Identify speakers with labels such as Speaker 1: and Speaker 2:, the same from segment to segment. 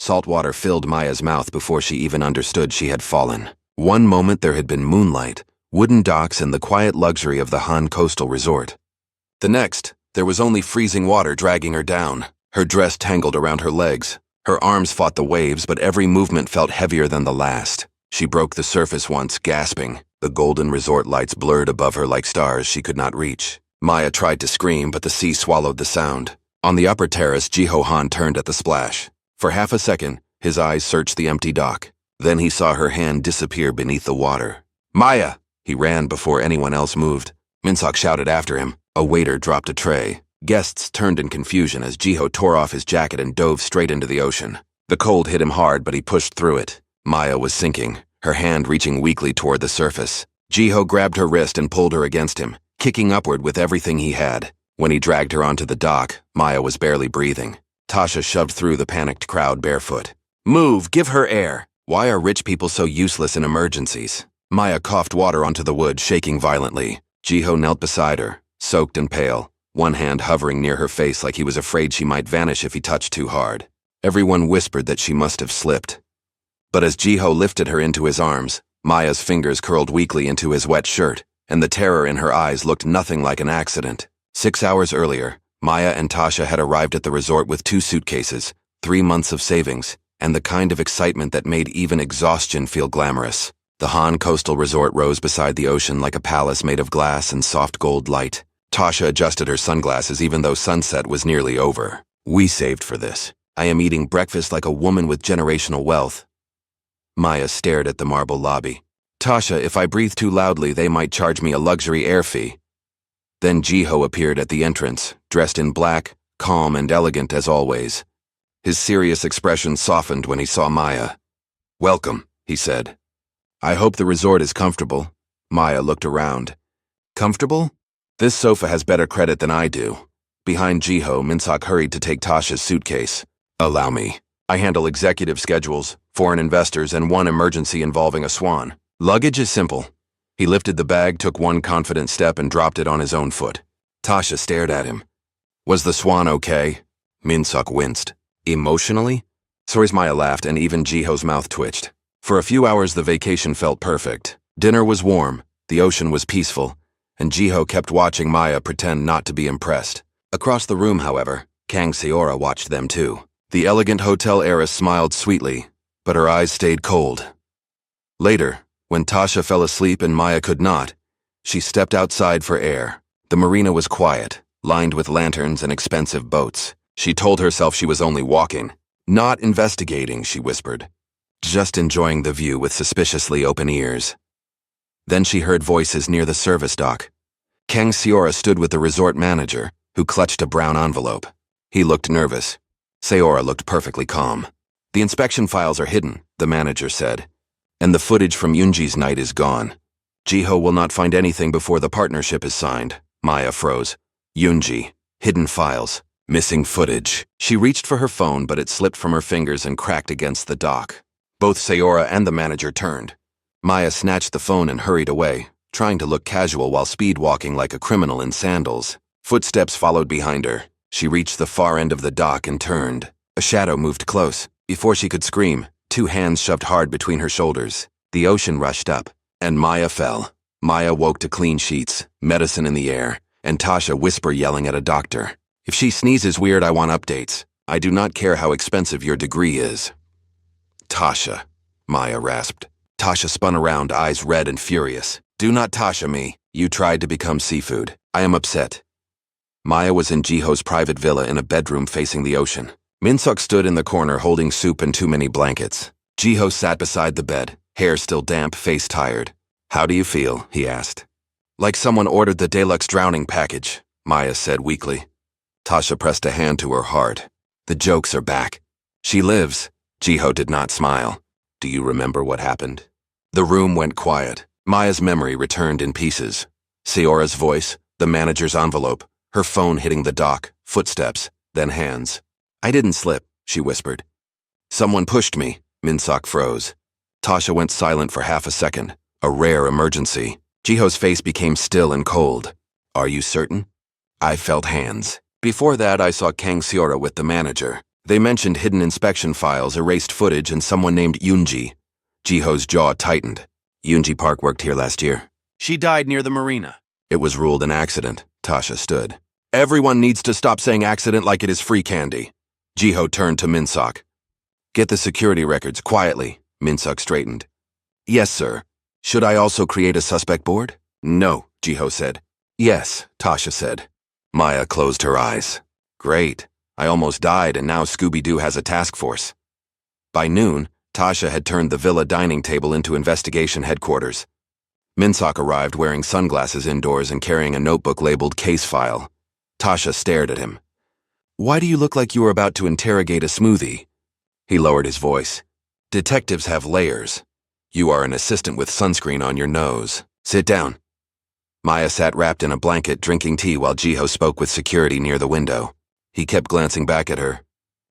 Speaker 1: Salt water filled Maya's mouth before she even understood she had fallen. One moment there had been moonlight, wooden docks, and the quiet luxury of the Han coastal resort. The next, there was only freezing water dragging her down. Her dress tangled around her legs. Her arms fought the waves, but every movement felt heavier than the last. She broke the surface once, gasping. The golden resort lights blurred above her like stars she could not reach. Maya tried to scream, but the sea swallowed the sound. On the upper terrace, Jiho Han turned at the splash. For half a second, his eyes searched the empty dock. Then he saw her hand disappear beneath the water. "Maya!" He ran before anyone else moved. Minseok shouted after him. A waiter dropped a tray. Guests turned in confusion as Jiho tore off his jacket and dove straight into the ocean. The cold hit him hard, but he pushed through it. Maya was sinking, her hand reaching weakly toward the surface. Jiho grabbed her wrist and pulled her against him, kicking upward with everything he had. When he dragged her onto the dock, Maya was barely breathing. Tasha shoved through the panicked crowd barefoot. "Move! Give her air! Why are rich people so useless in emergencies?" Maya coughed water onto the wood, shaking violently. Jiho knelt beside her, soaked and pale, one hand hovering near her face like he was afraid she might vanish if he touched too hard. Everyone whispered that she must have slipped. But as Jiho lifted her into his arms, Maya's fingers curled weakly into his wet shirt, and the terror in her eyes looked nothing like an accident. 6 hours earlier, Maya and Tasha had arrived at the resort with 2 suitcases, 3 months of savings, and the kind of excitement that made even exhaustion feel glamorous. The Han coastal resort rose beside the ocean like a palace made of glass and soft gold light. Tasha adjusted her sunglasses even though sunset was nearly over. "We saved for this. I am eating breakfast like a woman with generational wealth." Maya stared at the marble lobby. "Tasha, if I breathe too loudly, they might charge me a luxury air fee." Then Jiho appeared at the entrance, dressed in black, calm and elegant as always. His serious expression softened when he saw Maya. "Welcome," he said. "I hope the resort is comfortable." Maya looked around. "Comfortable? This sofa has better credit than I do." Behind Jiho, Minseok hurried to take Tasha's suitcase. "Allow me. I handle executive schedules, foreign investors, and one emergency involving a swan. Luggage is simple." He lifted the bag, took one confident step, and dropped it on his own foot. Tasha stared at him. "Was the swan okay?" Minseok winced. "Emotionally?" Maya laughed, and even Jiho's mouth twitched. For a few hours the vacation felt perfect. Dinner was warm, the ocean was peaceful, and Jiho kept watching Maya pretend not to be impressed. Across the room, however, Kang Seora watched them too. The elegant hotel heiress smiled sweetly, but her eyes stayed cold. Later, when Tasha fell asleep and Maya could not, she stepped outside for air. The marina was quiet, lined with lanterns and expensive boats. She told herself she was only walking. "Not investigating," she whispered. "Just enjoying the view with suspiciously open ears." Then she heard voices near the service dock. Kang Seora stood with the resort manager, who clutched a brown envelope. He looked nervous. Seora looked perfectly calm. "The inspection files are hidden," the manager said, "and the footage from Yoonji's night is gone. Jiho will not find anything before the partnership is signed." Maya froze. Yoonji. Hidden files. Missing footage. She reached for her phone, but it slipped from her fingers and cracked against the dock. Both Seora and the manager turned. Maya snatched the phone and hurried away, trying to look casual while speed-walking like a criminal in sandals. Footsteps followed behind her. She reached the far end of the dock and turned. A shadow moved close. Before she could scream, 2 hands shoved hard between her shoulders. The ocean rushed up, and Maya fell. Maya woke to clean sheets, medicine in the air, and Tasha whisper yelling at a doctor. "If she sneezes weird, I want updates. I do not care how expensive your degree is." "Tasha," Maya rasped. Tasha spun around, eyes red and furious. "Do not Tasha me. You tried to become seafood. I am upset." Maya was in Jiho's private villa in a bedroom facing the ocean. Minseok stood in the corner holding soup and too many blankets. Jiho sat beside the bed, hair still damp, face tired. "How do you feel?" he asked. "Like someone ordered the deluxe drowning package," Maya said weakly. Tasha pressed a hand to her heart. "The jokes are back. She lives." Jiho did not smile. "Do you remember what happened?" The room went quiet. Maya's memory returned in pieces. Seora's voice, the manager's envelope, her phone hitting the dock, footsteps, then hands. "I didn't slip," she whispered. "Someone pushed me." Minseok froze. Tasha went silent for half a second, a rare emergency. Jiho's face became still and cold. "Are you certain?" "I felt hands. Before that, I saw Kang Seora with the manager. They mentioned hidden inspection files, erased footage, and someone named Yoonji. Jiho's jaw tightened. Yoonji Park worked here last year. She died near the marina. It was ruled an accident. Tasha stood. Everyone needs to stop saying accident like it is free candy. Jiho turned to Minsok. Get the security records quietly. Minsok straightened. Yes, sir. Should I also create a suspect board? No, Jiho said. Yes, Tasha said. Maya closed her eyes. Great. I almost died, and now Scooby-Doo has a task force. By noon, Tasha had turned the villa dining table into investigation headquarters. Minsok arrived wearing sunglasses indoors and carrying a notebook labeled case file. Tasha stared at him. Why do you look like you were about to interrogate a smoothie? He lowered his voice. Detectives have layers. You are an assistant with sunscreen on your nose. Sit down. Maya sat wrapped in a blanket drinking tea while Jiho spoke with security near the window. He kept glancing back at her.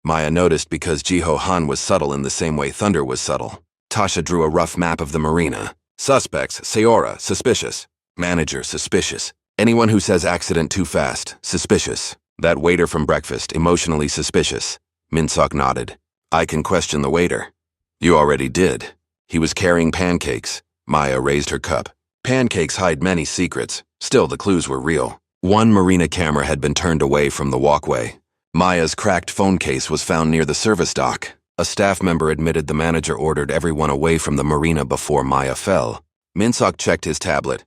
Speaker 1: Maya noticed because Jiho Han was subtle in the same way Thunder was subtle. Tasha drew a rough map of the marina. Suspects, Seora, suspicious. Manager, suspicious. Anyone who says accident too fast, suspicious. That waiter from breakfast, emotionally suspicious. Minsok nodded. I can question the waiter. You already did. He was carrying pancakes. Maya raised her cup. Pancakes hide many secrets. Still, the clues were real. One marina camera had been turned away from the walkway. Maya's cracked phone case was found near the service dock. A staff member admitted the manager ordered everyone away from the marina before Maya fell. Minsok checked his tablet.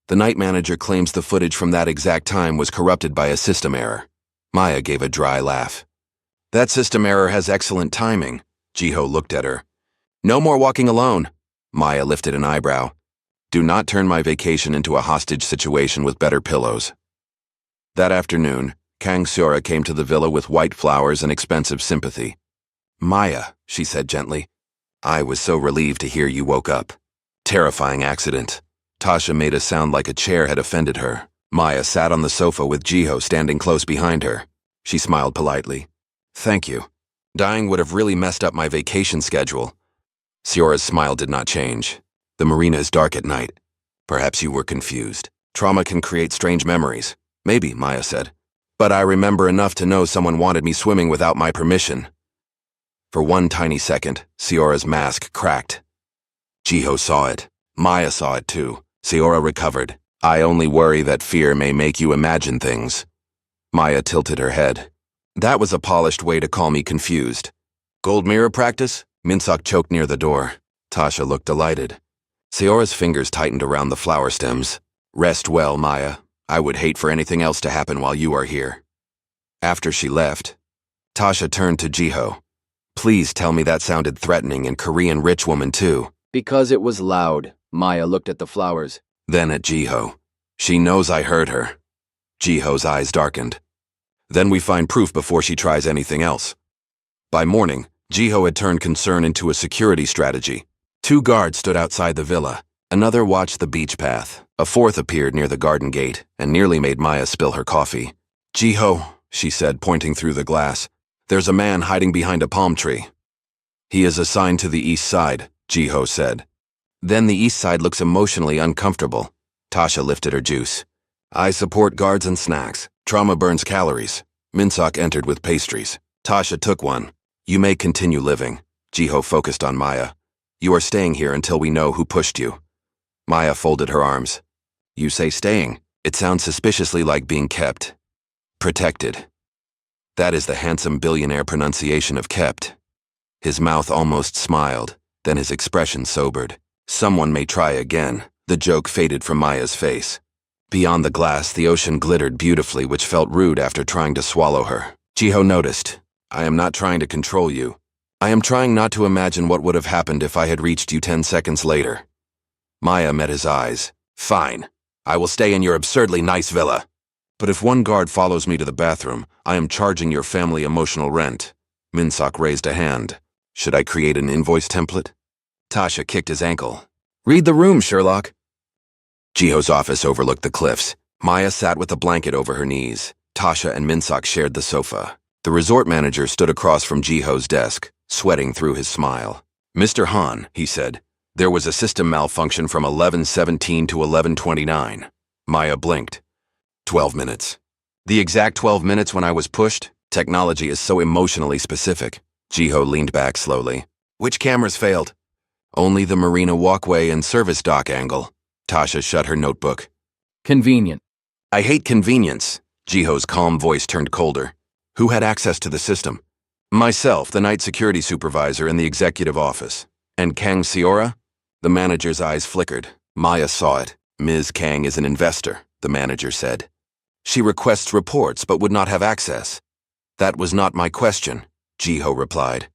Speaker 1: The night manager claims the footage from that exact time was corrupted by a system error. Maya gave a dry laugh. That system error has excellent timing. Jiho looked at her. No more walking alone. Maya lifted an eyebrow. Do not turn my vacation into a hostage situation with better pillows. That afternoon, Kang Seora came to the villa with white flowers and expensive sympathy. Maya, she said gently, I was so relieved to hear you woke up. Terrifying accident. Tasha made a sound like a chair had offended her. Maya sat on the sofa with Jiho standing close behind her. She smiled politely. Thank you. Dying would have really messed up my vacation schedule. Seora's smile did not change. The marina is dark at night. Perhaps you were confused. Trauma can create strange memories. Maybe, Maya said. But I remember enough to know someone wanted me swimming without my permission. For one tiny second, Seora's mask cracked. Jiho saw it. Maya saw it too. Seora recovered. I only worry that fear may make you imagine things. Maya tilted her head. That was a polished way to call me confused. Gold mirror practice? Minsok choked near the door. Tasha looked delighted. Seora's fingers tightened around the flower stems. Rest well, Maya. I would hate for anything else to happen while you are here. After she left, Tasha turned to Jiho. Please tell me that sounded threatening and Korean rich woman too.
Speaker 2: Because it was loud, Maya looked at the flowers.
Speaker 1: Then at Jiho. She knows I heard her. Jiho's eyes darkened. Then we find proof before she tries anything else. By morning, Jiho had turned concern into a security strategy. 2 guards stood outside the villa. Another watched the beach path. A fourth appeared near the garden gate and nearly made Maya spill her coffee. Jiho, she said, pointing through the glass. There's a man hiding behind a palm tree. He is assigned to the east side, Jiho said. Then the east side looks emotionally uncomfortable. Tasha lifted her juice. I support guards and snacks. Trauma burns calories. Minsok entered with pastries. Tasha took one. You may continue living. Jiho focused on Maya. You are staying here until we know who pushed you. Maya folded her arms. You say staying. It sounds suspiciously like being kept. Protected. That is the handsome billionaire pronunciation of kept. His mouth almost smiled, then his expression sobered. Someone may try again. The joke faded from Maya's face. Beyond the glass, the ocean glittered beautifully, which felt rude after trying to swallow her. Jiho noticed. I am not trying to control you. I am trying not to imagine what would have happened if I had reached you 10 seconds later. Maya met his eyes. Fine. I will stay in your absurdly nice villa. But if one guard follows me to the bathroom, I am charging your family emotional rent. Minsok raised a hand. Should I create an invoice template? Tasha kicked his ankle. Read the room, Sherlock. Jiho's office overlooked the cliffs. Maya sat with a blanket over her knees. Tasha and Minsok shared the sofa. The resort manager stood across from Jiho's desk, sweating through his smile. Mr. Han, he said, there was a system malfunction from 11:17 to 11:29. Maya blinked. 12 minutes. The exact 12 minutes when I was pushed? Technology is so emotionally specific. Jiho leaned back slowly. Which cameras failed? Only the marina walkway and service dock angle. Tasha shut her notebook.
Speaker 2: Convenient.
Speaker 1: I hate convenience. Jiho's calm voice turned colder. Who had access to the system? Myself, the night security supervisor in the executive office. And Kang Seora? The manager's eyes flickered. Maya saw it. Ms. Kang is an investor, the manager said. She requests reports but would not have access. That was not my question, Jiho replied.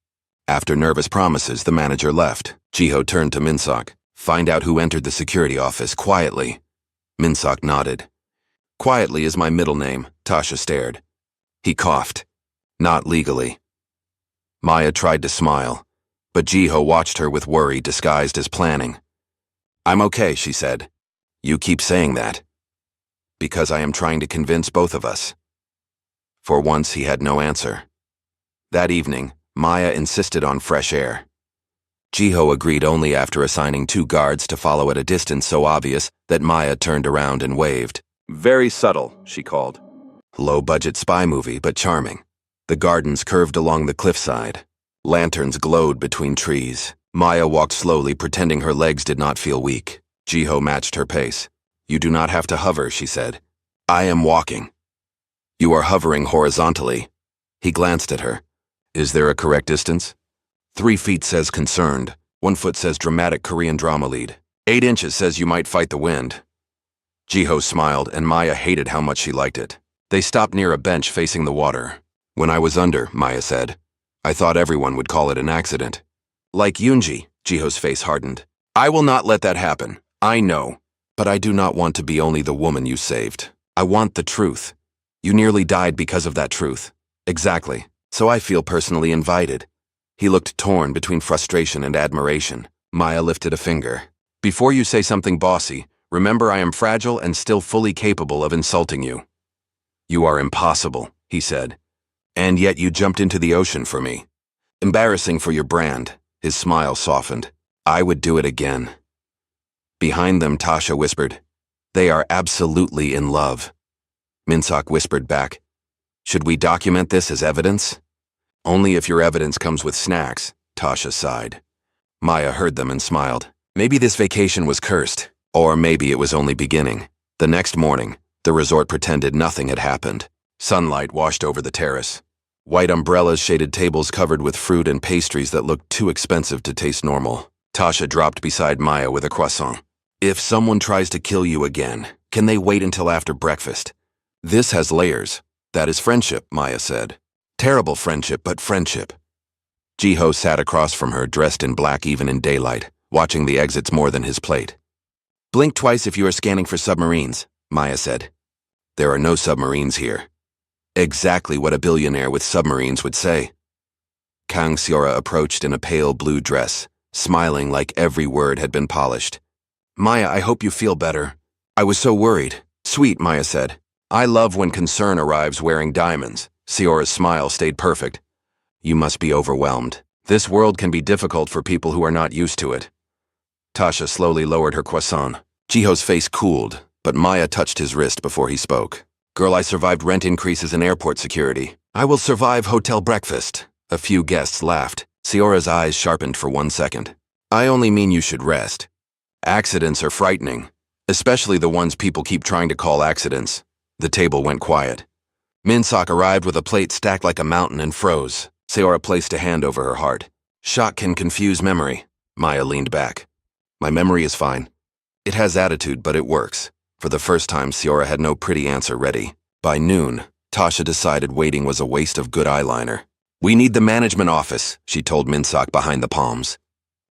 Speaker 1: After nervous promises, the manager left. Jiho turned to Minsok. Find out who entered the security office quietly. Minsok nodded. Quietly is my middle name, Tasha stared. He coughed. Not legally. Maya tried to smile, but Jiho watched her with worry disguised as planning. I'm okay, she said. You keep saying that. Because I am trying to convince both of us. For once, he had no answer. That evening, Maya insisted on fresh air. Jiho agreed only after assigning 2 guards to follow at a distance so obvious that Maya turned around and waved. Very subtle, she called. Low-budget spy movie, but charming. The gardens curved along the cliffside. Lanterns glowed between trees. Maya walked slowly, pretending her legs did not feel weak. Jiho matched her pace. You do not have to hover, she said. I am walking. You are hovering horizontally. He glanced at her. Is there a correct distance? 3 feet says concerned. 1 foot says dramatic Korean drama lead. 8 inches says you might fight the wind. Jiho smiled, and Maya hated how much she liked it. They stopped near a bench facing the water. When I was under, Maya said, I thought everyone would call it an accident. Like Yoonji, Jiho's face hardened. I will not let that happen. I know. But I do not want to be only the woman you saved. I want the truth. You nearly died because of that truth. Exactly. So I feel personally invited. He looked torn between frustration and admiration. Maya lifted a finger. Before you say something bossy, remember I am fragile and still fully capable of insulting you. You are impossible, he said. And yet you jumped into the ocean for me. Embarrassing for your brand. His smile softened. I would do it again. Behind them, Tasha whispered. They are absolutely in love. Minsok whispered back. Should we document this as evidence? Only if your evidence comes with snacks, Tasha sighed. Maya heard them and smiled. Maybe this vacation was cursed, or maybe it was only beginning. The next morning, the resort pretended nothing had happened. Sunlight washed over the terrace. White umbrellas shaded tables covered with fruit and pastries that looked too expensive to taste normal. Tasha dropped beside Maya with a croissant. If someone tries to kill you again, can they wait until after breakfast? This has layers. That is friendship, Maya said. Terrible friendship, but friendship. Jiho sat across from her, dressed in black even in daylight, watching the exits more than his plate. Blink twice if you are scanning for submarines, Maya said. There are no submarines here. Exactly what a billionaire with submarines would say. Kang Seora approached in a pale blue dress, smiling like every word had been polished. Maya, I hope you feel better. I was so worried. Sweet, Maya said. I love when concern arrives wearing diamonds. Seora's smile stayed perfect. You must be overwhelmed. This world can be difficult for people who are not used to it. Tasha slowly lowered her croissant. Jiho's face cooled, but Maya touched his wrist before he spoke. Girl, I survived rent increases in airport security. I will survive hotel breakfast. A few guests laughed. Seora's eyes sharpened for 1 second. I only mean you should rest. Accidents are frightening, especially the ones people keep trying to call accidents. The table went quiet. Minsok arrived with a plate stacked like a mountain and froze. Seora placed a hand over her heart. Shock can confuse memory. Maya leaned back. My memory is fine. It has attitude, but it works. For the first time, Seora had no pretty answer ready. By noon, Tasha decided waiting was a waste of good eyeliner. We need the management office, she told Minsok behind the palms.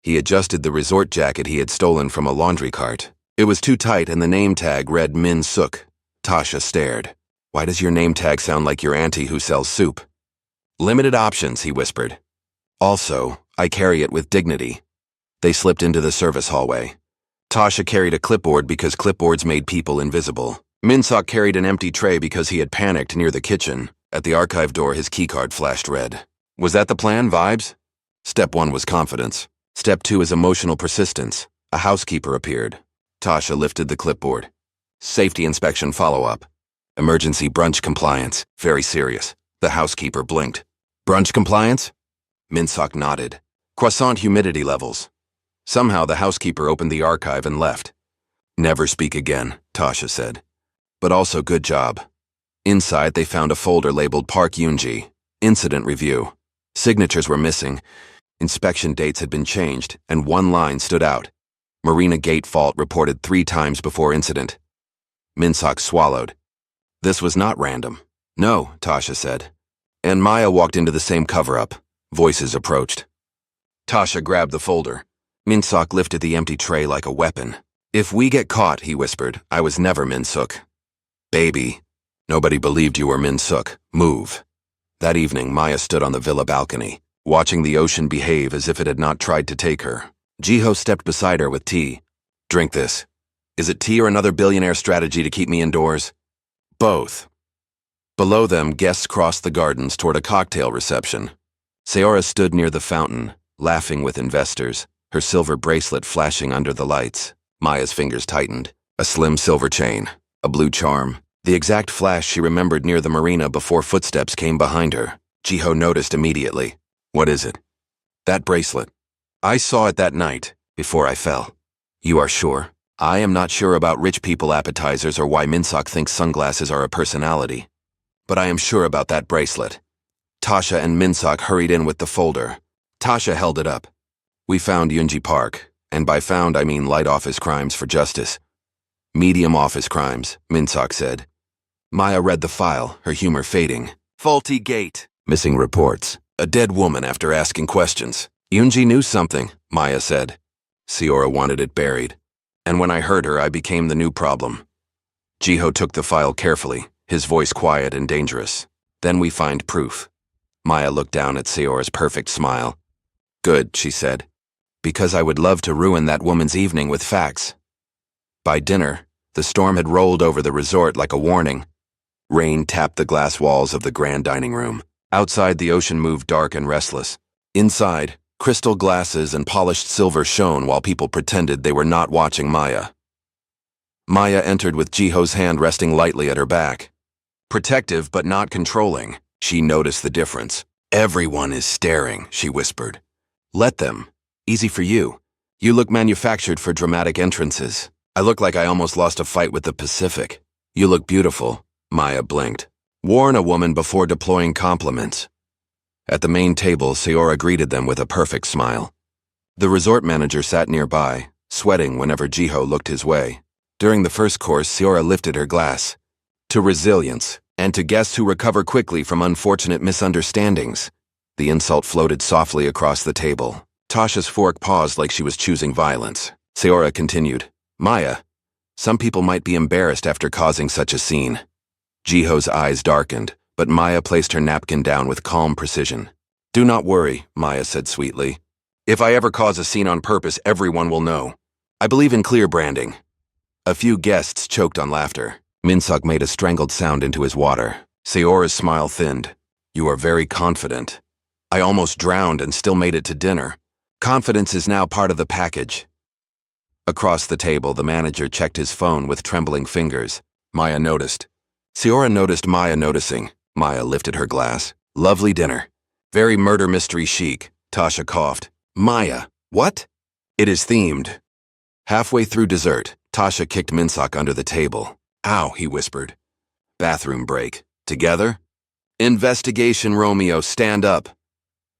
Speaker 1: He adjusted the resort jacket he had stolen from a laundry cart. It was too tight and the name tag read Min Suk. Tasha stared. Why does your name tag sound like your auntie who sells soup? Limited options, he whispered. Also, I carry it with dignity. They slipped into the service hallway. Tasha carried a clipboard because clipboards made people invisible. Minsok carried an empty tray because he had panicked near the kitchen. At the archive door, his keycard flashed red. Was that the plan, vibes? Step 1 was confidence. Step 2 is emotional persistence. A housekeeper appeared. Tasha lifted the clipboard. Safety inspection follow-up. Emergency brunch compliance. Very serious. The housekeeper blinked. Brunch compliance? Minsok nodded. Croissant humidity levels. Somehow the housekeeper opened the archive and left. Never speak again, Tasha said. But also good job. Inside they found a folder labeled Park Yoonji. Incident review. Signatures were missing. Inspection dates had been changed, and one line stood out. Marina Gate fault reported 3 times before incident. Minsok swallowed. This was not random. No, Tasha said. And Maya walked into the same cover-up. Voices approached. Tasha grabbed the folder. Minsok lifted the empty tray like a weapon. If we get caught, he whispered, I was never Min-suk. Baby. Nobody believed you were Min-suk. Move. That evening, Maya stood on the villa balcony, watching the ocean behave as if it had not tried to take her. Ji-ho stepped beside her with tea. Drink this. Is it tea or another billionaire strategy to keep me indoors? Both. Below them, guests crossed the gardens toward a cocktail reception. Seora stood near the fountain, laughing with investors, her silver bracelet flashing under the lights. Maya's fingers tightened. A slim silver chain, a blue charm, the exact flash she remembered near the marina before footsteps came behind her. Ji-ho noticed immediately. What is it? That bracelet. I saw it that night, before I fell. You are sure? I am not sure about rich people appetizers or why Minsok thinks sunglasses are a personality. But I am sure about that bracelet. Tasha and Minsok hurried in with the folder. Tasha held it up. We found Yoonji Park, and by found I mean light office crimes for justice. Medium office crimes, Minsok said. Maya read the file, her humor fading. Faulty gate. Missing reports. A dead woman after asking questions. Yoonji knew something, Maya said. Seora wanted it buried. And when I heard her, I became the new problem. Ji-ho took the file carefully, his voice quiet and dangerous. Then we find proof. Maya looked down at Seora's perfect smile. Good, she said. Because I would love to ruin that woman's evening with facts. By dinner, the storm had rolled over the resort like a warning. Rain tapped the glass walls of the grand dining room. Outside, the ocean moved dark and restless. Inside, crystal glasses and polished silver shone while people pretended they were not watching Maya. Maya entered with Ji-ho's hand resting lightly at her back. Protective but not controlling, she noticed the difference. Everyone is staring, she whispered. Let them. Easy for you. You look manufactured for dramatic entrances. I look like I almost lost a fight with the Pacific. You look beautiful, Maya blinked. Warn a woman before deploying compliments. At the main table, Seora greeted them with a perfect smile. The resort manager sat nearby, sweating whenever Ji-ho looked his way. During the first course, Seora lifted her glass. To resilience, and to guests who recover quickly from unfortunate misunderstandings. The insult floated softly across the table. Tasha's fork paused like she was choosing violence. Seora continued, Maya, some people might be embarrassed after causing such a scene. Ji-ho's eyes darkened, but Maya placed her napkin down with calm precision. Do not worry, Maya said sweetly. If I ever cause a scene on purpose, everyone will know. I believe in clear branding. A few guests choked on laughter. Minsok made a strangled sound into his water. Seora's smile thinned. You are very confident. I almost drowned and still made it to dinner. Confidence is now part of the package. Across the table, the manager checked his phone with trembling fingers. Maya noticed. Seora noticed Maya noticing. Maya lifted her glass. Lovely dinner. Very murder mystery chic. Tasha coughed. Maya, what? It is themed. Halfway through dessert, Tasha kicked Minsok under the table. Ow, he whispered. Bathroom break. Together? Investigation Romeo, stand up.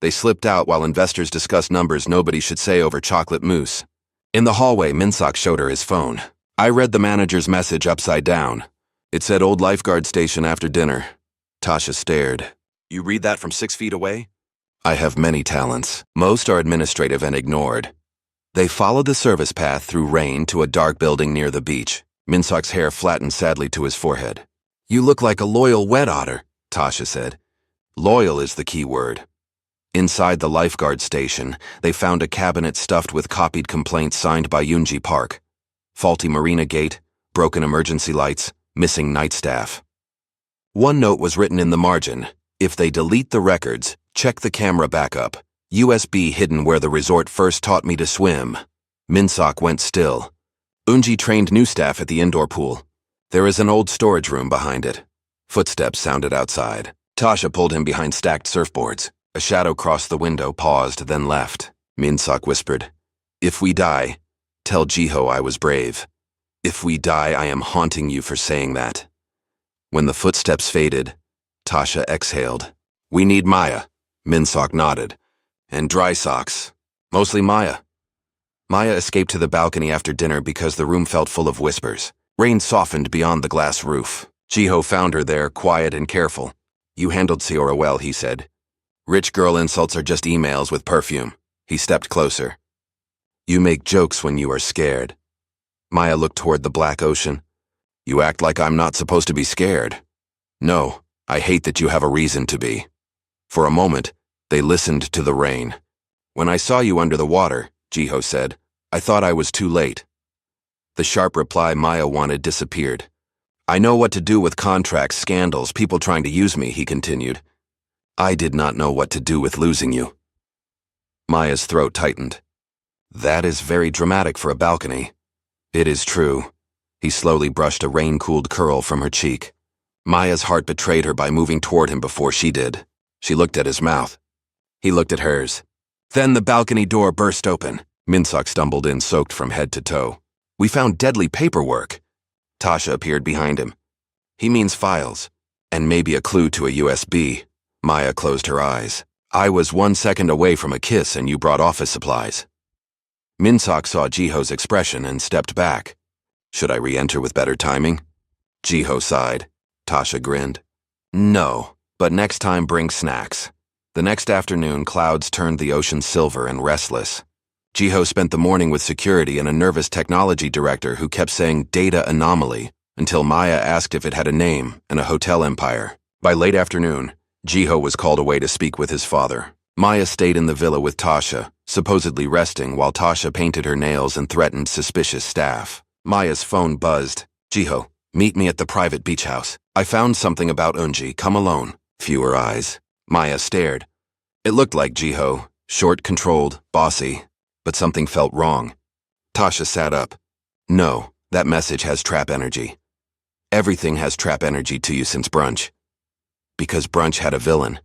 Speaker 1: They slipped out while investors discussed numbers nobody should say over chocolate mousse. In the hallway, Minsok showed her his phone. I read the manager's message upside down. It said old lifeguard station after dinner. Tasha stared. You read that from 6 feet away? I have many talents. Most are administrative and ignored. They followed the service path through rain to a dark building near the beach. Minsok's hair flattened sadly to his forehead. You look like a loyal wet otter, Tasha said. Loyal is the key word. Inside the lifeguard station, they found a cabinet stuffed with copied complaints signed by Yoonji Park. Faulty marina gate, broken emergency lights, missing night staff. One note was written in the margin. If they delete the records, check the camera backup. USB hidden where the resort first taught me to swim. Minsok went still. Yoonji trained new staff at the indoor pool. There is an old storage room behind it. Footsteps sounded outside. Tasha pulled him behind stacked surfboards. A shadow crossed the window, paused, then left. Minseok whispered, "If we die, tell Jiho I was brave. If we die, I am haunting you for saying that." When the footsteps faded, Tasha exhaled. "We need Maya." Minseok nodded. "And dry socks. Mostly Maya." Maya escaped to the balcony after dinner because the room felt full of whispers. Rain softened beyond the glass roof. Jiho found her there, quiet and careful. "You handled Seora well," he said. "Rich girl insults are just emails with perfume." He stepped closer. "You make jokes when you are scared." Maya looked toward the black ocean. "You act like I'm not supposed to be scared." "No, I hate that you have a reason to be." For a moment, they listened to the rain. "When I saw you under the water," Jiho said, "I thought I was too late." The sharp reply Maya wanted disappeared. "I know what to do with contracts, scandals, people trying to use me," he continued. "I did not know what to do with losing you." Maya's throat tightened. "That is very dramatic for a balcony." "It is true." He slowly brushed a rain-cooled curl from her cheek. Maya's heart betrayed her by moving toward him before she did. She looked at his mouth. He looked at hers. Then the balcony door burst open. Minseok stumbled in, soaked from head to toe. "We found deadly paperwork." Tasha appeared behind him. "He means files. And maybe a clue to a USB. Maya closed her eyes. "I was 1 second away from a kiss and you brought office supplies." Minseok saw Jiho's expression and stepped back. "Should I re-enter with better timing?" Jiho sighed. Tasha grinned. "No, but next time bring snacks." The next afternoon, clouds turned the ocean silver and restless. Jiho spent the morning with security and a nervous technology director who kept saying data anomaly until Maya asked if it had a name and a hotel empire. By late afternoon, Jiho was called away to speak with his father. Maya stayed in the villa with Tasha, supposedly resting while Tasha painted her nails and threatened suspicious staff. Maya's phone buzzed. "Jiho, meet me at the private beach house. I found something about Eunji. Come alone." Fewer eyes. Maya stared. It looked like Jiho, short, controlled, bossy, but something felt wrong. Tasha sat up. "No, that message has trap energy. Everything has trap energy to you since brunch." "Because brunch had a villain."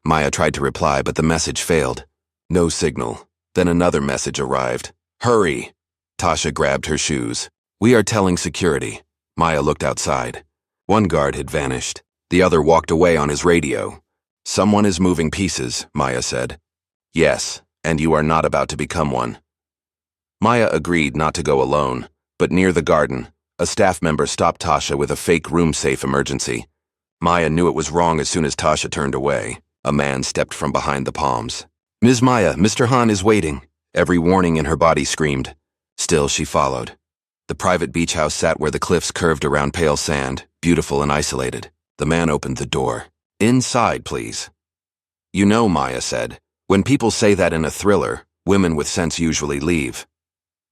Speaker 1: Maya tried to reply, but the message failed. No signal. Then another message arrived. "Hurry!" Tasha grabbed her shoes. "We are telling security." Maya looked outside. One guard had vanished. The other walked away on his radio. "Someone is moving pieces," Maya said. "Yes, and you are not about to become one." Maya agreed not to go alone, but near the garden, a staff member stopped Tasha with a fake room-safe emergency. Maya knew it was wrong as soon as Tasha turned away. A man stepped from behind the palms. "Ms. Maya, Mr. Han is waiting." Every warning in her body screamed. Still, she followed. The private beach house sat where the cliffs curved around pale sand, beautiful and isolated. The man opened the door. "Inside, please." "You know," Maya said, "when people say that in a thriller, women with sense usually leave."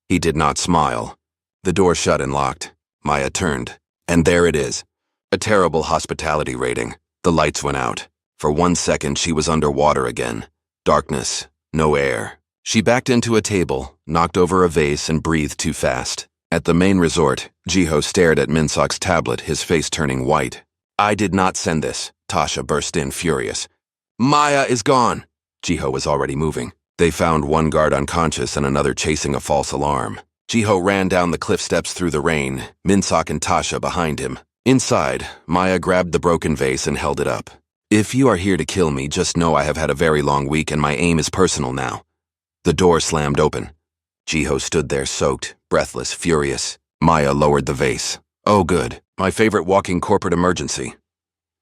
Speaker 1: He did not smile. The door shut and locked. Maya turned. And there it is. A terrible hospitality rating. The lights went out. For 1 second, she was underwater again. Darkness. No air. She backed into a table, knocked over a vase, and breathed too fast. At the main resort, Jiho stared at Minseok's tablet, his face turning white. "I did not send this." Tasha burst in, furious. "Maya is gone." Jiho was already moving. They found one guard unconscious and another chasing a false alarm. Jiho ran down the cliff steps through the rain, Minseok and Tasha behind him. Inside, Maya grabbed the broken vase and held it up. "If you are here to kill me, just know I have had a very long week and my aim is personal now." The door slammed open. Jiho stood there soaked, breathless, furious. Maya lowered the vase. "Oh good, my favorite walking corporate emergency."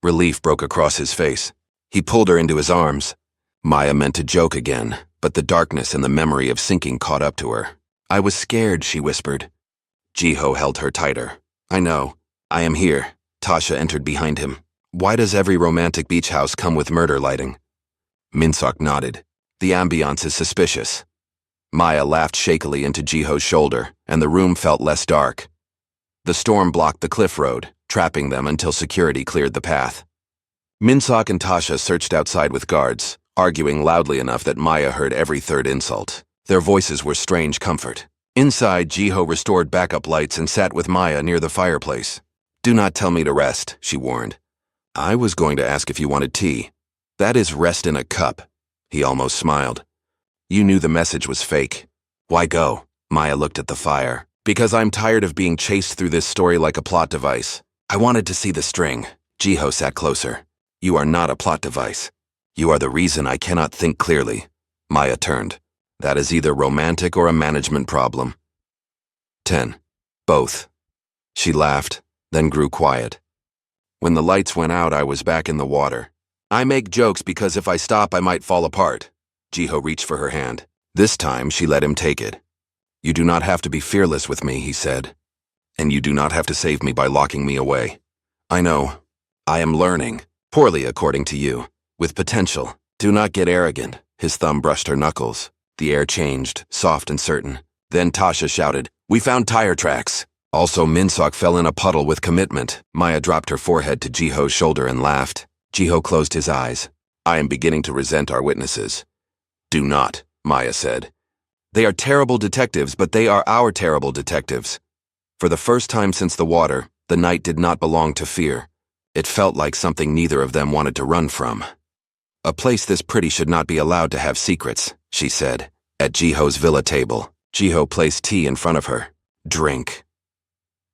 Speaker 1: Relief broke across his face. He pulled her into his arms. Maya meant to joke again, but the darkness and the memory of sinking caught up to her. "I was scared," she whispered. Jiho held her tighter. "I know. I am here." Tasha entered behind him. "Why does every romantic beach house come with murder lighting?" Minseok nodded. "The ambiance is suspicious." Maya laughed shakily into Jiho's shoulder, and the room felt less dark. The storm blocked the cliff road, trapping them until security cleared the path. Minseok and Tasha searched outside with guards, arguing loudly enough that Maya heard every third insult. Their voices were strange comfort. Inside, Jiho restored backup lights and sat with Maya near the fireplace. "Do not tell me to rest," she warned. I was going to ask if you wanted tea. That is rest in a cup. He almost smiled. You knew the message was fake. Why go? Maya looked at the fire. Because I'm tired of being chased through this story like a plot device. I wanted to see the string. Jiho sat closer. You are not a plot device. You are the reason I cannot think clearly. Maya turned. That is either romantic or a management problem. 10. Both. She laughed, then grew quiet. When the lights went out, I was back in the water. I make jokes because if I stop, I might fall apart. Jiho reached for her hand. This time, she let him take it. You do not have to be fearless with me, he said. And you do not have to save me by locking me away. I know. I am learning. Poorly, according to you. With potential. Do not get arrogant. His thumb brushed her knuckles. The air changed, soft and certain. Then Tasha shouted, We found tire tracks. Also, Minsok fell in a puddle with commitment. Maya dropped her forehead to Jiho's shoulder and laughed. Jiho closed his eyes. I am beginning to resent our witnesses. Do not, Maya said. They are terrible detectives, but they are our terrible detectives. For the first time since the water, the night did not belong to fear. It felt like something neither of them wanted to run from. A place this pretty should not be allowed to have secrets, she said. At Jiho's villa table, Jiho placed tea in front of her. Drink.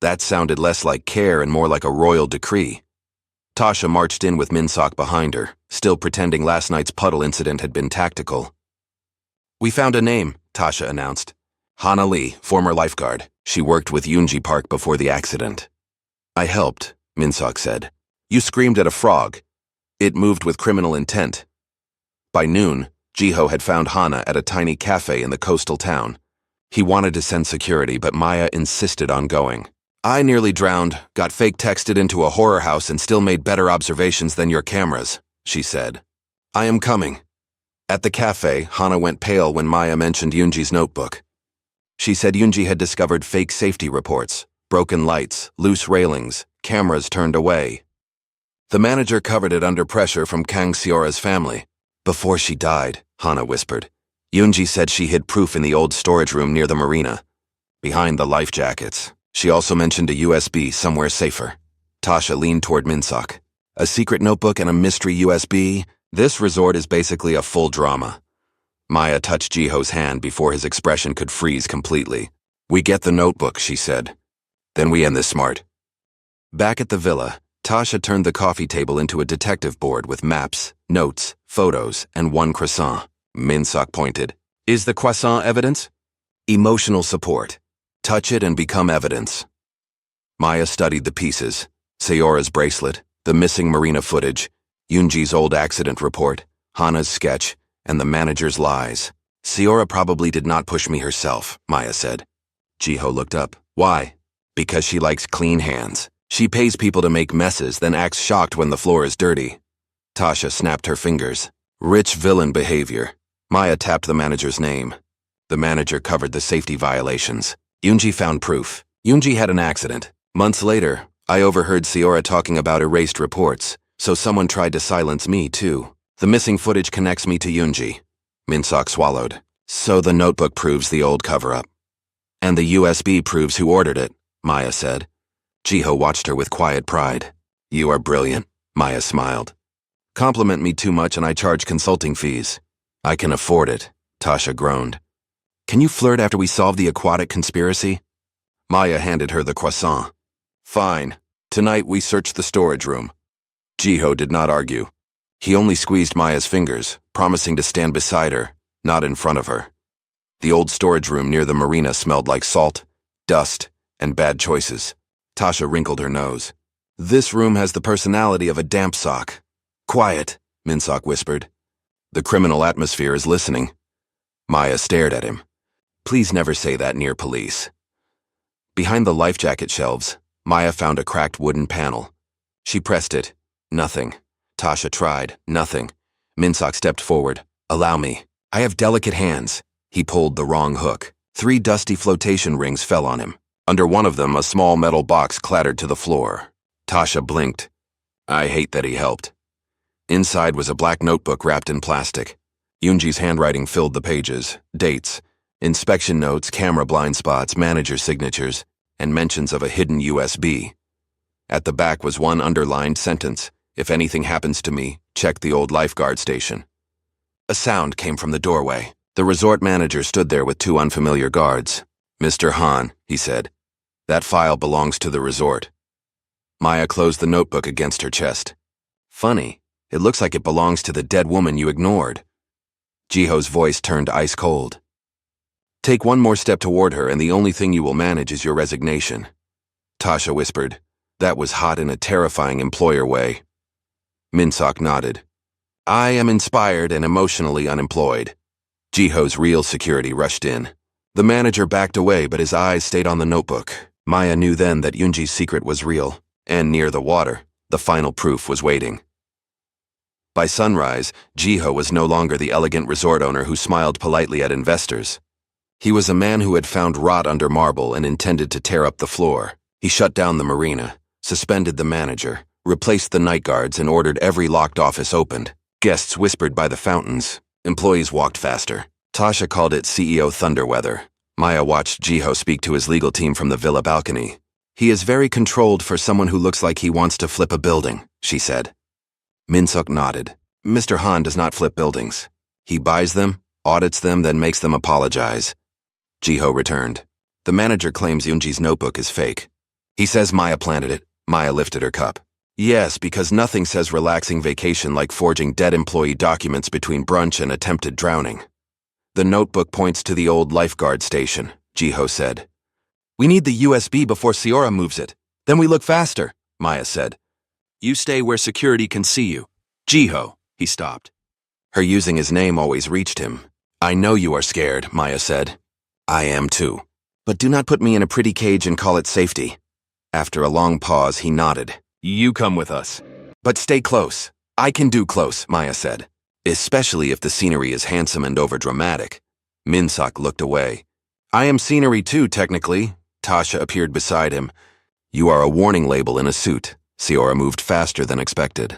Speaker 1: That sounded less like care and more like a royal decree. Tasha marched in with Minsok behind her, still pretending last night's puddle incident had been tactical. We found a name, Tasha announced. Hana Lee, former lifeguard. She worked with Yoonji Park before the accident. I helped, Minsok said. You screamed at a frog. It moved with criminal intent. By noon, Jiho had found Hana at a tiny cafe in the coastal town. He wanted to send security, but Maya insisted on going. I nearly drowned, got fake texted into a horror house and still made better observations than your cameras, she said. I am coming. At the cafe, Hana went pale when Maya mentioned Yoonji's notebook. She said Yoonji had discovered fake safety reports, broken lights, loose railings, cameras turned away. The manager covered it under pressure from Kang Seora's family. Before she died, Hana whispered, Yoonji said she hid proof in the old storage room near the marina, behind the life jackets. She also mentioned a USB somewhere safer. Tasha leaned toward Minsok. A secret notebook and a mystery USB? This resort is basically a full drama. Maya touched Jiho's hand before his expression could freeze completely. We get the notebook, she said. Then we end this smart. Back at the villa, Tasha turned the coffee table into a detective board with maps, notes, photos, and one croissant. Minsok pointed. Is the croissant evidence? Emotional support. Touch it and become evidence. Maya studied the pieces. Seora's bracelet, the missing marina footage, Yoonji's old accident report, Hana's sketch, and the manager's lies. Seora probably did not push me herself, Maya said. Jiho looked up. Why? Because she likes clean hands. She pays people to make messes, then acts shocked when the floor is dirty. Tasha snapped her fingers. Rich villain behavior. Maya tapped the manager's name. The manager covered the safety violations. Yoonji found proof. Yoonji had an accident. Months later, I overheard Seora talking about erased reports, so someone tried to silence me too. The missing footage connects me to Yoonji. Minsok swallowed. So the notebook proves the old cover-up. And the USB proves who ordered it, Maya said. Jiho watched her with quiet pride. You are brilliant, Maya smiled. Compliment me too much and I charge consulting fees. I can afford it, Tasha groaned. Can you flirt after we solve the aquatic conspiracy? Maya handed her the croissant. Fine. Tonight we search the storage room. Jiho did not argue. He only squeezed Maya's fingers, promising to stand beside her, not in front of her. The old storage room near the marina smelled like salt, dust, and bad choices. Tasha wrinkled her nose. This room has the personality of a damp sock. Quiet, Minsok whispered. The criminal atmosphere is listening. Maya stared at him. Please never say that near police. Behind the life jacket shelves, Maya found a cracked wooden panel. She pressed it. Nothing. Tasha tried. Nothing. Minsok stepped forward. Allow me. I have delicate hands. He pulled the wrong hook. 3 dusty flotation rings fell on him. Under one of them, a small metal box clattered to the floor. Tasha blinked. I hate that he helped. Inside was a black notebook wrapped in plastic. Yoonji's handwriting filled the pages. Dates, inspection notes, camera blind spots, manager signatures, and mentions of a hidden USB. At the back was one underlined sentence. If anything happens to me, check the old lifeguard station. A sound came from the doorway. The resort manager stood there with two unfamiliar guards. Mr. Han, he said, that file belongs to the resort. Maya closed the notebook against her chest. Funny, it looks like it belongs to the dead woman you ignored. Jiho's voice turned ice cold. Take one more step toward her and the only thing you will manage is your resignation. Tasha whispered. That was hot in a terrifying employer way. Min-seok nodded. I am inspired and emotionally unemployed. Jiho's real security rushed in. The manager backed away, but his eyes stayed on the notebook. Maya knew then that Yoonji's secret was real, and near the water, the final proof was waiting. By sunrise, Jiho was no longer the elegant resort owner who smiled politely at investors. He was a man who had found rot under marble and intended to tear up the floor. He shut down the marina, suspended the manager, replaced the night guards, and ordered every locked office opened. Guests whispered by the fountains. Employees walked faster. Tasha called it CEO Thunderweather. Maya watched Jiho speak to his legal team from the villa balcony. He is very controlled for someone who looks like he wants to flip a building, she said. Min-seok nodded. Mr. Han does not flip buildings. He buys them, audits them, then makes them apologize. Jiho returned. The manager claims Yoonji's notebook is fake. He says Maya planted it. Maya lifted her cup. Yes, because nothing says relaxing vacation like forging dead employee documents between brunch and attempted drowning. The notebook points to the old lifeguard station, Jiho said. We need the USB before Seora moves it. Then we look faster, Maya said. You stay where security can see you. Jiho, he stopped. Her using his name always reached him. I know you are scared, Maya said. I am too. But do not put me in a pretty cage and call it safety. After a long pause, he nodded. You come with us. But stay close. I can do close, Maya said. Especially if the scenery is handsome and overdramatic. Min-seok looked away. I am scenery too, technically. Tasha appeared beside him. You are a warning label in a suit. Seora moved faster than expected.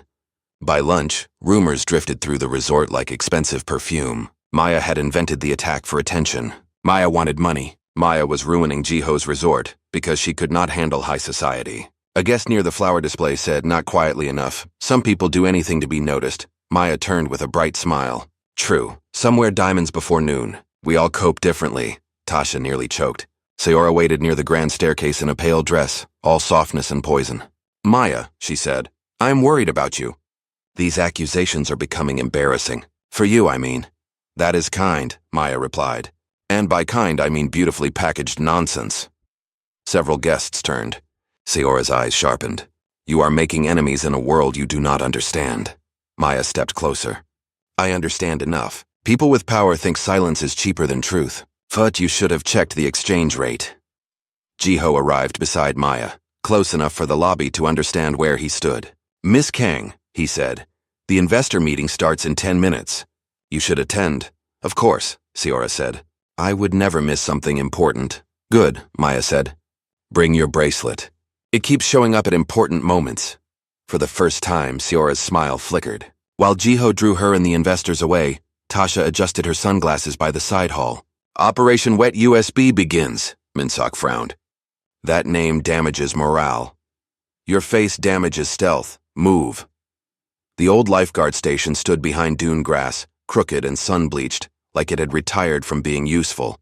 Speaker 1: By lunch, rumors drifted through the resort like expensive perfume. Maya had invented the attack for attention. Maya wanted money. Maya was ruining Jiho's resort because she could not handle high society. A guest near the flower display said, not quietly enough, some people do anything to be noticed. Maya turned with a bright smile. True. Some wear diamonds before noon. We all cope differently. Tasha nearly choked. Seora waited near the grand staircase in a pale dress, all softness and poison. Maya, she said, I'm worried about you. These accusations are becoming embarrassing. For you, I mean. That is kind, Maya replied. And by kind, I mean beautifully packaged nonsense. Several guests turned. Seora's eyes sharpened. You are making enemies in a world you do not understand. Maya stepped closer. I understand enough. People with power think silence is cheaper than truth. But you should have checked the exchange rate. Jiho arrived beside Maya, close enough for the lobby to understand where he stood. Miss Kang, he said, the investor meeting starts in 10 minutes. You should attend. Of course, Seora said. I would never miss something important. Good, Maya said. Bring your bracelet. It keeps showing up at important moments. For the first time, Seora's smile flickered. While Jiho drew her and the investors away, Tasha adjusted her sunglasses by the side hall. Operation Wet USB begins, Min-seok frowned. That name damages morale. Your face damages stealth. Move. The old lifeguard station stood behind dune grass, crooked and sun-bleached, like it had retired from being useful.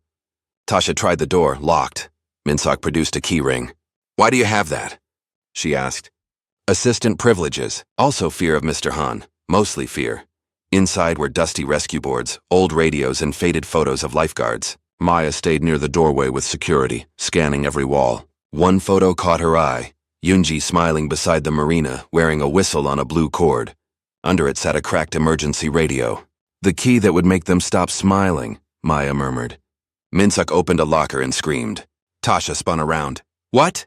Speaker 1: Tasha tried the door, locked. Min-seok produced a key ring. Why do you have that? She asked. Assistant privileges, also fear of Mr. Han, mostly fear. Inside were dusty rescue boards, old radios, and faded photos of lifeguards. Maya stayed near the doorway with security, scanning every wall. One photo caught her eye. Yoonji smiling beside the marina, wearing a whistle on a blue cord. Under it sat a cracked emergency radio. The key that would make them stop smiling, Maya murmured. Min-seok opened a locker and screamed. Tasha spun around. What?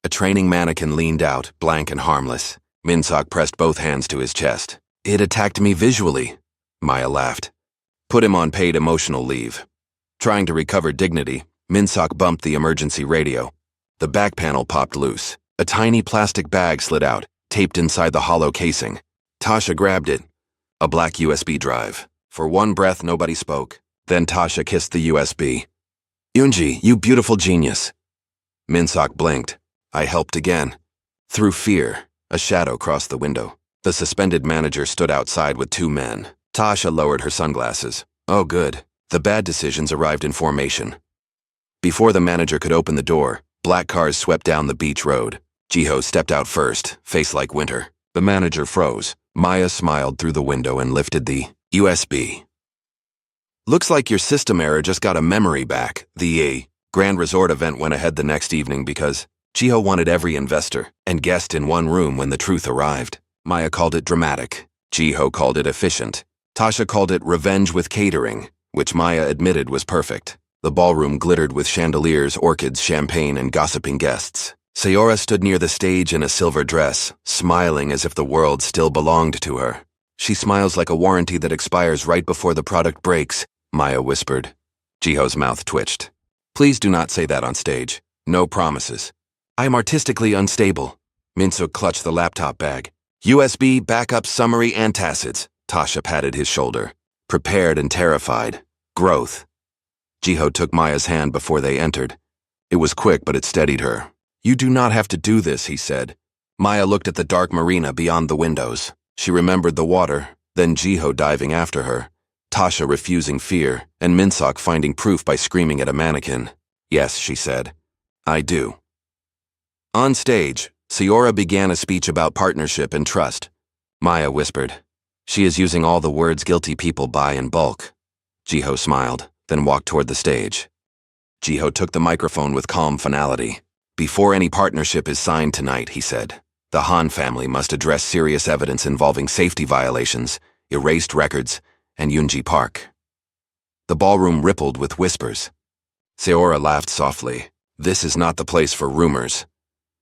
Speaker 1: A training mannequin leaned out, blank and harmless. Min-seok pressed both hands to his chest. It attacked me visually. Maya laughed. Put him on paid emotional leave. Trying to recover dignity, Min-seok bumped the emergency radio. The back panel popped loose. A tiny plastic bag slid out, taped inside the hollow casing. Tasha grabbed it. A black USB drive. For one breath, nobody spoke. Then Tasha kissed the USB. Yoonji, you beautiful genius. Min-seok blinked. I helped again. Through fear, a shadow crossed the window. The suspended manager stood outside with two men. Tasha lowered her sunglasses. Oh, good. The bad decisions arrived in formation. Before the manager could open the door, black cars swept down the beach road. Jiho stepped out first, face like winter. The manager froze. Maya smiled through the window and lifted the USB. Looks like your system error just got a memory back. The Grand Resort event went ahead the next evening because Jiho wanted every investor and guest in one room when the truth arrived. Maya called it dramatic. Jiho called it efficient. Tasha called it revenge with catering, which Maya admitted was perfect. The ballroom glittered with chandeliers, orchids, champagne, and gossiping guests. Sayora stood near the stage in a silver dress, smiling as if the world still belonged to her. She smiles like a warranty that expires right before the product breaks, Maya whispered. Jiho's mouth twitched. Please do not say that on stage. No promises. I am artistically unstable. Minsuk clutched the laptop bag. USB, backup, summary, antacids. Tasha patted his shoulder. Prepared and terrified. Growth. Jiho took Maya's hand before they entered. It was quick, but it steadied her. You do not have to do this, he said. Maya looked at the dark marina beyond the windows. She remembered the water, then Jiho diving after her. Tasha refusing fear, and Minsuk finding proof by screaming at a mannequin. Yes, she said. I do. On stage, Sayora began a speech about partnership and trust. Maya whispered. She is using all the words guilty people buy in bulk. Jiho smiled, then walked toward the stage. Jiho took the microphone with calm finality. Before any partnership is signed tonight, he said, the Han family must address serious evidence involving safety violations, erased records, and Yunji Park. The ballroom rippled with whispers. Sayora laughed softly. This is not the place for rumors.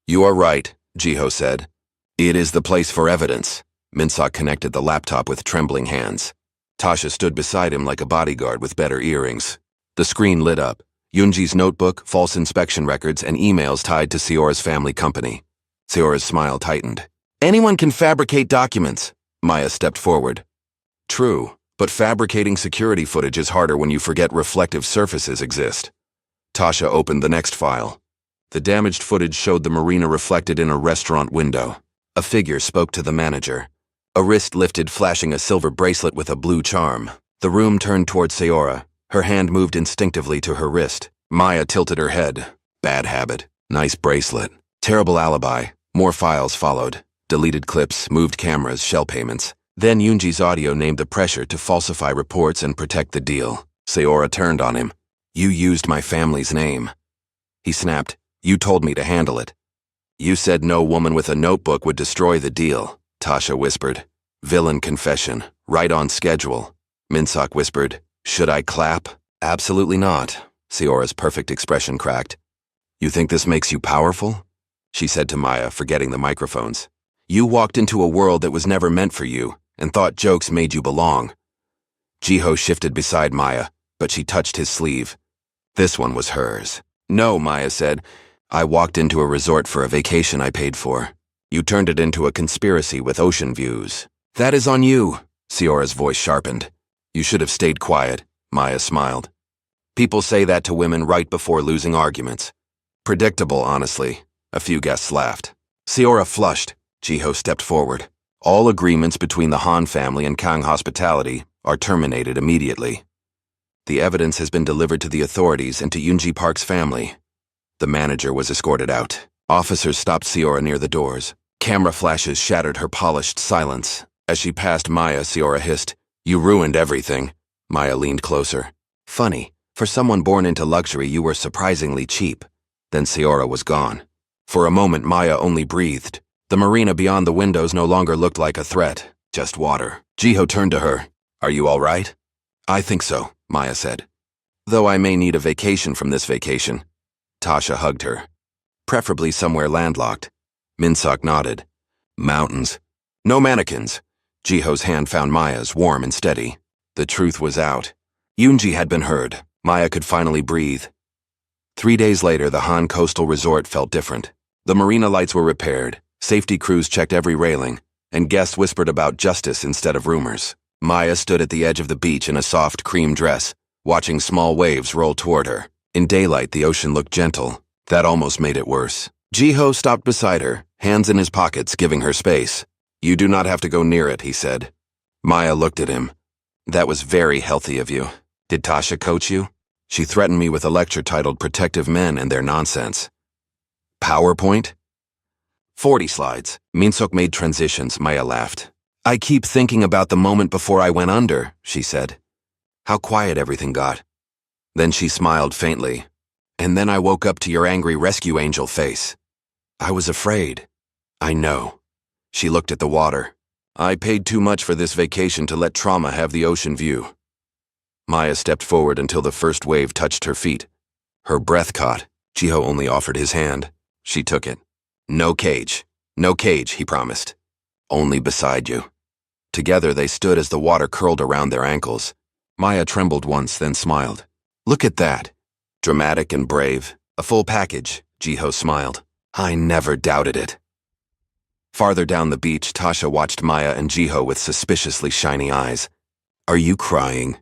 Speaker 1: You are right, Jiho said. It is the place for evidence. Minsuk connected the laptop with trembling hands. Tasha stood beside him like a bodyguard with better earrings. The screen lit up. Yunji's notebook, false inspection records, and emails tied to Seora's family company. Seora's smile tightened. Anyone can fabricate documents. Maya stepped forward. True, but fabricating security footage is harder when you forget reflective surfaces exist. Tasha opened the next file. The damaged footage showed the marina reflected in a restaurant window. A figure spoke to the manager. A wrist lifted, flashing a silver bracelet with a blue charm. The room turned toward Sayora. Her hand moved instinctively to her wrist. Maya tilted her head. Bad habit. Nice bracelet. Terrible alibi. More files followed. Deleted clips, moved cameras, shell payments. Then Yunji's audio named the pressure to falsify reports and protect the deal. Sayora turned on him. You used my family's name. He snapped. You told me to handle it. You said no woman with a notebook would destroy the deal, Tasha whispered. Villain confession. Right on schedule. Minsuk whispered. Should I clap? Absolutely not. Seora's perfect expression cracked. You think this makes you powerful? She said to Maya, forgetting the microphones. You walked into a world that was never meant for you, and thought jokes made you belong. Jiho shifted beside Maya, but she touched his sleeve. This one was hers. No, Maya said. I walked into a resort for a vacation I paid for. You turned it into a conspiracy with ocean views. That is on you, Seora's voice sharpened. You should have stayed quiet, Maya smiled. People say that to women right before losing arguments. Predictable, honestly. A few guests laughed. Seora flushed. Jiho stepped forward. All agreements between the Han family and Kang Hospitality are terminated immediately. The evidence has been delivered to the authorities and to Yunji Park's family. The manager was escorted out. Officers stopped Seora near the doors. Camera flashes shattered her polished silence. As she passed Maya, Seora hissed, You ruined everything. Maya leaned closer. Funny, for someone born into luxury you were surprisingly cheap. Then Seora was gone. For a moment Maya only breathed. The marina beyond the windows no longer looked like a threat, just water. Jiho turned to her. Are you all right? I think so, Maya said. Though I may need a vacation from this vacation. Tasha hugged her. Preferably somewhere landlocked. Minsuk nodded. Mountains. No mannequins. Jiho's hand found Maya's, warm and steady. The truth was out. Yunji had been heard. Maya could finally breathe. 3 days later, the Han coastal resort felt different. The marina lights were repaired, safety crews checked every railing, and guests whispered about justice instead of rumors. Maya stood at the edge of the beach in a soft cream dress, watching small waves roll toward her. In daylight, the ocean looked gentle. That almost made it worse. Jiho stopped beside her, hands in his pockets, giving her space. You do not have to go near it, he said. Maya looked at him. That was very healthy of you. Did Tasha coach you? She threatened me with a lecture titled Protective Men and Their Nonsense. PowerPoint? 40 slides. Minsuk made transitions, Maya laughed. I keep thinking about the moment before I went under, she said. How quiet everything got. Then she smiled faintly. And then I woke up to your angry rescue angel face. I was afraid. I know. She looked at the water. I paid too much for this vacation to let trauma have the ocean view. Maya stepped forward until the first wave touched her feet. Her breath caught. Jiho only offered his hand. She took it. No cage. No cage, he promised. Only beside you. Together they stood as the water curled around their ankles. Maya trembled once, then smiled. Look at that. Dramatic and brave. A full package, Jiho smiled. I never doubted it. Farther down the beach, Tasha watched Maya and Jiho with suspiciously shiny eyes. Are you crying?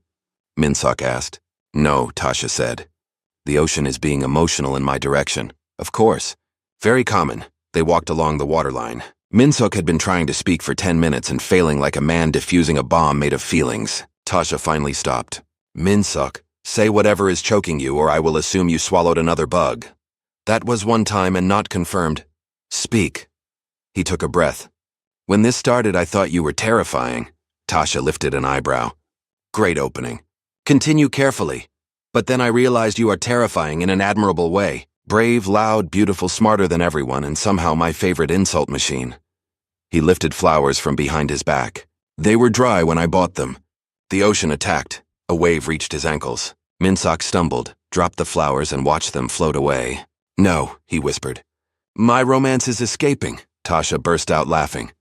Speaker 1: Minsuk asked. No, Tasha said. The ocean is being emotional in my direction. Of course. Very common. They walked along the waterline. Minsuk had been trying to speak for 10 minutes and failing like a man defusing a bomb made of feelings. Tasha finally stopped. Minsuk, say whatever is choking you or I will assume you swallowed another bug. That was one time and not confirmed. Speak. He took a breath. When this started, I thought you were terrifying. Tasha lifted an eyebrow. Great opening. Continue carefully. But then I realized you are terrifying in an admirable way. Brave, loud, beautiful, smarter than everyone, and somehow my favorite insult machine. He lifted flowers from behind his back. They were dry when I bought them. The ocean attacked. A wave reached his ankles. Minsuk stumbled, dropped the flowers, and watched them float away. No, he whispered. My romance is escaping. Tasha burst out laughing.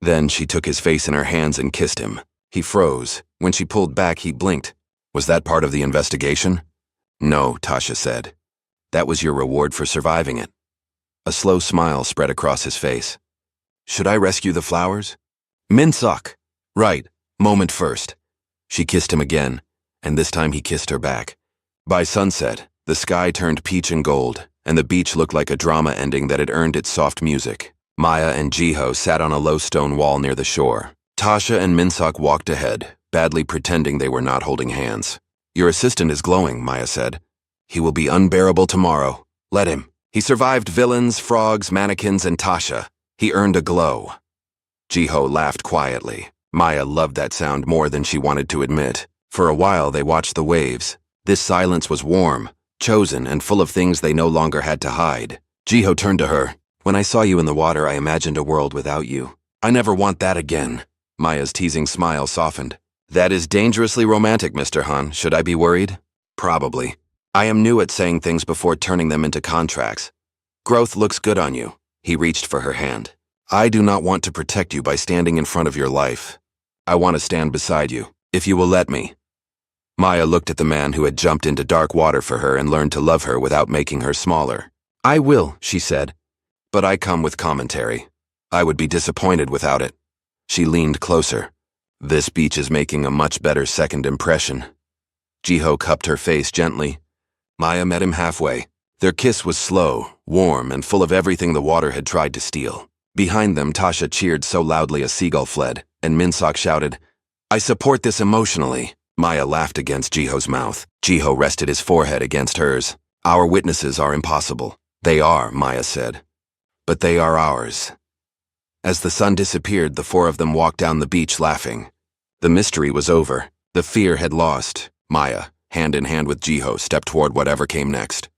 Speaker 1: Then she took his face in her hands and kissed him. He froze. When she pulled back, he blinked. Was that part of the investigation? No, Tasha said. That was your reward for surviving it. A slow smile spread across his face. Should I rescue the flowers? Minsuk. Right, moment first. She kissed him again, and this time he kissed her back. By sunset, the sky turned peach and gold, and the beach looked like a drama ending that had earned its soft music. Maya and Jiho sat on a low stone wall near the shore. Tasha and Minsuk walked ahead, badly pretending they were not holding hands. Your assistant is glowing, Maya said. He will be unbearable tomorrow. Let him. He survived villains, frogs, mannequins, and Tasha. He earned a glow. Jiho laughed quietly. Maya loved that sound more than she wanted to admit. For a while they watched the waves. This silence was warm, chosen, and full of things they no longer had to hide. Jiho turned to her. When I saw you in the water, I imagined a world without you. I never want that again. Maya's teasing smile softened. That is dangerously romantic, Mr. Han. Should I be worried? Probably. I am new at saying things before turning them into contracts. Growth looks good on you. He reached for her hand. I do not want to protect you by standing in front of your life. I want to stand beside you, if you will let me. Maya looked at the man who had jumped into dark water for her and learned to love her without making her smaller. I will, she said. But I come with commentary. I would be disappointed without it. She leaned closer. This beach is making a much better second impression. Jiho cupped her face gently. Maya met him halfway. Their kiss was slow, warm, and full of everything the water had tried to steal. Behind them, Tasha cheered so loudly a seagull fled, and Minsuk shouted, I support this emotionally. Maya laughed against Jiho's mouth. Jiho rested his forehead against hers. Our witnesses are impossible. They are, Maya said. But they are ours. As the sun disappeared, the four of them walked down the beach laughing. The mystery was over. The fear had lost. Maya, hand in hand with Jiho, stepped toward whatever came next.